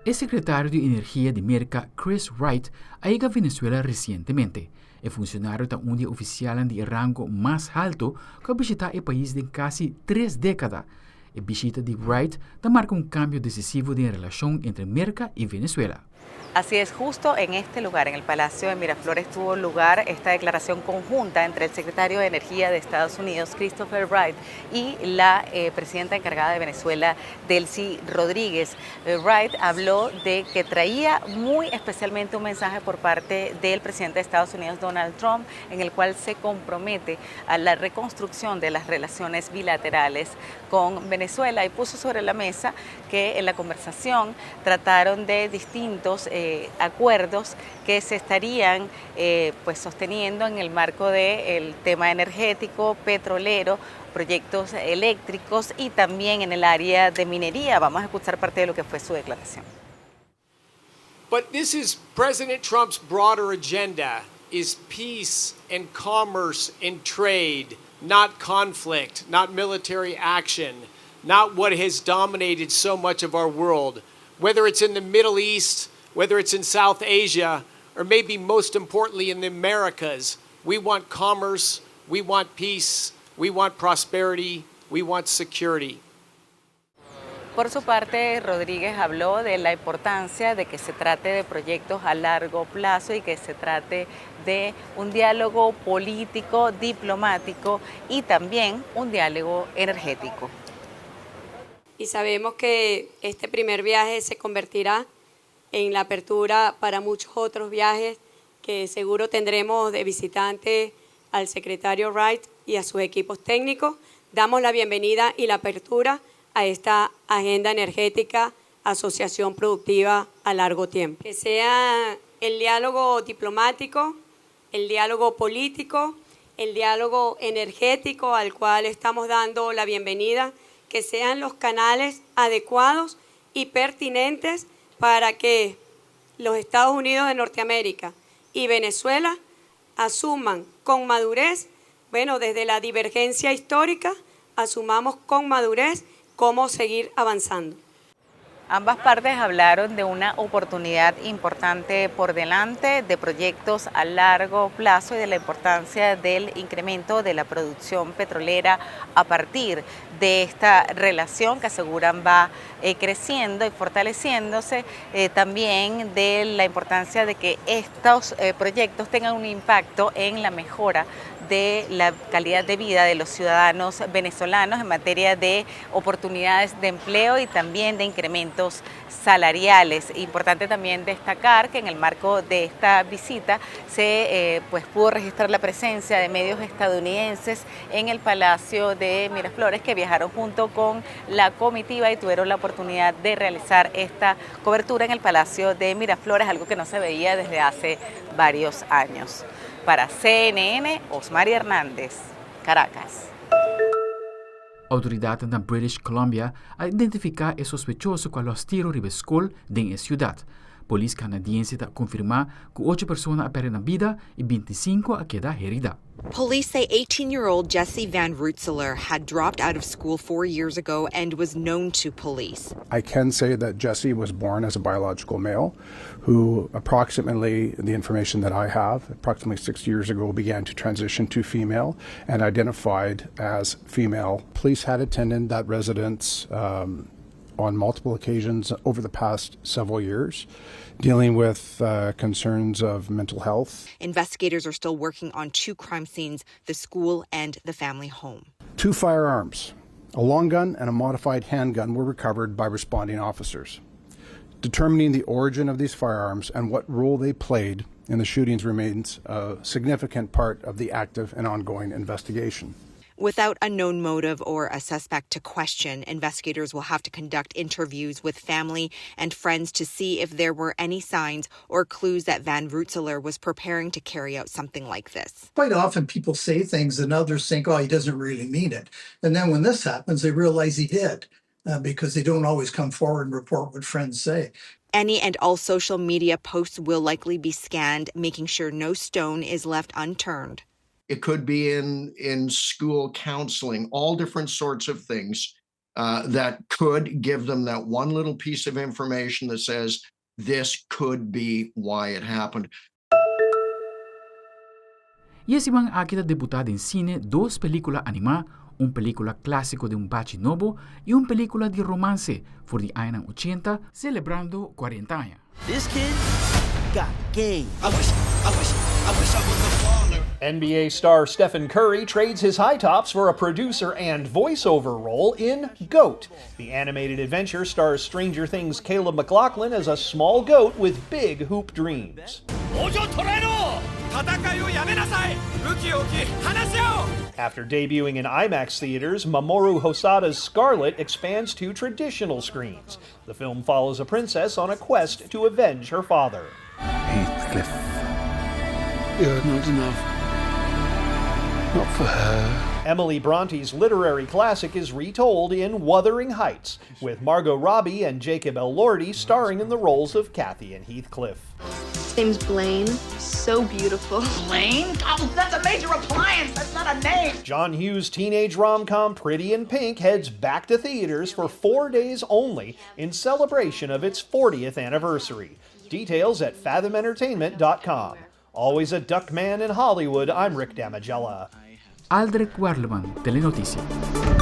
El secretario de Energía de Merca, Chris Wright, ha llegado a Venezuela recientemente. El funcionario está un día oficial de rango más alto que ha visitado el país de casi 3 décadas. El visita de Wright marca un cambio decisivo de la relación entre Merca y Venezuela. Así es, justo en este lugar, en el Palacio de Miraflores, tuvo lugar esta declaración conjunta entre el secretario de Energía de Estados Unidos, Christopher Wright, y la presidenta encargada de Venezuela, Delcy Rodríguez. Wright habló de que traía muy especialmente un mensaje por parte del presidente de Estados Unidos, Donald Trump, en el cual se compromete a la reconstrucción de las relaciones bilaterales con Venezuela, y puso sobre la mesa que en la conversación trataron de distintos acuerdos que se estarían sosteniendo en el marco del tema energético, petrolero, proyectos eléctricos y también en el área de minería. Vamos a escuchar parte de lo que fue su declaración. But this is President Trump's broader agenda, is peace and commerce and trade, not conflict, not military action, not what has dominated so much of our world, whether it's in the Middle East, whether it's in South Asia, or maybe most importantly in the Americas. We want commerce, we want peace, we want prosperity, we want security. Por su parte, Rodríguez habló de la importancia de que se trate de proyectos a largo plazo y que se trate de un diálogo político, diplomático y también un diálogo energético. Y sabemos que este primer viaje se convertirá en la apertura para muchos otros viajes que seguro tendremos de visitante al secretario Wright y a sus equipos técnicos. Damos la bienvenida y la apertura a esta agenda energética, asociación productiva a largo tiempo. Que sea el diálogo diplomático, el diálogo político, el diálogo energético al cual estamos dando la bienvenida, que sean los canales adecuados y pertinentes para que los Estados Unidos de Norteamérica y Venezuela asuman con madurez, desde la divergencia histórica, asumamos con madurez cómo seguir avanzando. Ambas partes hablaron de una oportunidad importante por delante, de proyectos a largo plazo y de la importancia del incremento de la producción petrolera a partir de esta relación que aseguran va creciendo y fortaleciéndose, también de la importancia de que estos proyectos tengan un impacto en la mejora de la calidad de vida de los ciudadanos venezolanos en materia de oportunidades de empleo y también de incrementos salariales. Importante también destacar que en el marco de esta visita se pudo registrar la presencia de medios estadounidenses en el Palacio de Miraflores, que viajaron junto con la comitiva y tuvieron la oportunidad de realizar esta cobertura en el Palacio de Miraflores, algo que no se veía desde hace varios años. Para CNN, Osmari Hernández, Caracas. Autoridades de British Columbia han identificado el sospechoso con los tiros de scol en la ciudad. Polis canadiense confirma que 8 personas han perdido la vida y 25 han quedado heridas. Police say 18-year-old Jesse Van Rutzeler had dropped out of school 4 years ago and was known to police. I can say that Jesse was born as a biological male who approximately, the information that I have, approximately 6 years ago began to transition to female and identified as female. Police had attended that residence on multiple occasions over the past several years, dealing with concerns of mental health. Investigators are still working on 2 crime scenes, the school and the family home. 2 firearms, a long gun and a modified handgun, were recovered by responding officers. Determining the origin of these firearms and what role they played in the shootings remains a significant part of the active and ongoing investigation. Without a known motive or a suspect to question, investigators will have to conduct interviews with family and friends to see if there were any signs or clues that Van Rutzeler was preparing to carry out something like this. Quite often people say things and others think, oh, he doesn't really mean it. And then when this happens, they realize he did because they don't always come forward and report what friends say. Any and all social media posts will likely be scanned, making sure no stone is left unturned. It could be in school counseling, all different sorts of things. that could give them that one little piece of information that says, this could be why it happened. Y siman ha debutado en cine dos películas animadas, una película clásico de un bachi novo y una película de romance por los años 80, celebrando 40 años. This kid got game. I wish I was the father. NBA star Stephen Curry trades his high tops for a producer and voiceover role in GOAT. The animated adventure stars Stranger Things' Caleb McLaughlin as a small goat with big hoop dreams. After debuting in IMAX theaters, Mamoru Hosada's Scarlet expands to traditional screens. The film follows a princess on a quest to avenge her father. Heathcliff, you're not enough. Not for her. Emily Bronte's literary classic is retold in Wuthering Heights, with Margot Robbie and Jacob Elordi starring in the roles of Kathy and Heathcliff. His name's Blaine. So beautiful. Blaine? Oh, that's a major appliance. That's not a name. John Hughes' teenage rom-com Pretty in Pink heads back to theaters for 4 days only in celebration of its 40th anniversary. Details at fathomentertainment.com. Always a duck man in Hollywood, I'm Rick Damigella. Aldric Werleman, Telenoticia.